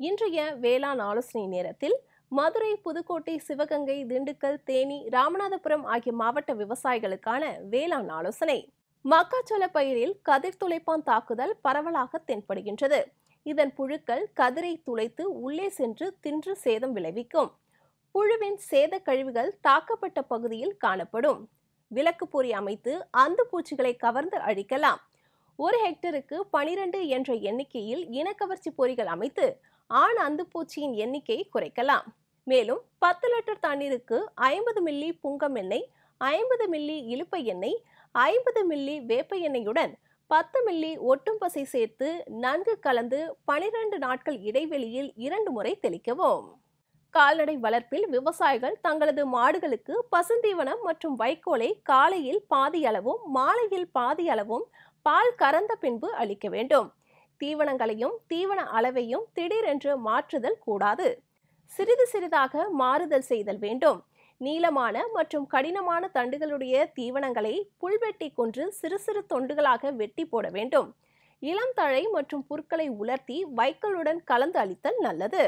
இன்றைய வேளாண் ஆலோசனை நேரத்தில் மதுரை, புதுக்கோட்டை, சிவகங்கை, திண்டுக்கல், தேனி, ராமநாதபுரம் ஆகிய மாவட்ட விவசாயிகளுக்கான வேளாண் ஆலோசனை. மக்காச்சோள பயிரில் கதிர் துளைப்பான் தாக்குதல் பரவலாக தென்படுகின்றது. இதன் புழுக்கள் கதிரை துளைத்து உள்ளே சென்று தின்று சேதம் விளைவிக்கும். புழுவின் சேத கழிவுகள் தாக்கப்பட்ட பகுதியில் காணப்படும். விளக்கு பொறி அமைத்து அந்து பூச்சிகளை கவர்ந்து அழிக்கலாம். 1 ஹெக்டருக்கு 12 என்ற எண்ணிக்கையில் இனக்கவர்ச்சி பொறிகள் அமைத்து ஆண் அந்துப்பூச்சியின் எண்ணிக்கை குறைக்கலாம். மேலும் 10 லிட்டர் தண்ணீருக்கு 50 மில்லி புங்கம் எண்ணெய், 50 மில்லி இலுப்பை எண்ணெய், 50 மில்லி வேப்ப எண்ணெயுடன் 10 மில்லி ஒட்டும் பசை சேர்த்து நன்கு கலந்து 12 நாட்கள் இடைவெளியில் 2 முறை தெளிக்கவும். கால்நடை வளர்ப்பில் விவசாயிகள் தங்களது மாடுகளுக்கு பசுந்தீவனம் மற்றும் வைக்கோலை காலையில் பாதி அளவும் மாலையில் பாதி அளவும் பால் கறந்த பின்பு அளிக்க வேண்டும். தீவனங்களையும் தீவன அளவையும் திடீரென்று மாற்றுதல் கூடாது. சிறிது சிறிதாக மாறுதல் செய்தல் வேண்டும். நீளமான மற்றும் கடினமான தண்டுகளுடைய தீவனங்களை புல்வெட்டி கொன்று சிறு சிறு தொண்டுகளாக வெட்டி போட வேண்டும். இளம் தழை மற்றும் புற்களை உலர்த்தி வைக்கோலுடன் கலந்து அளித்தல் நல்லது.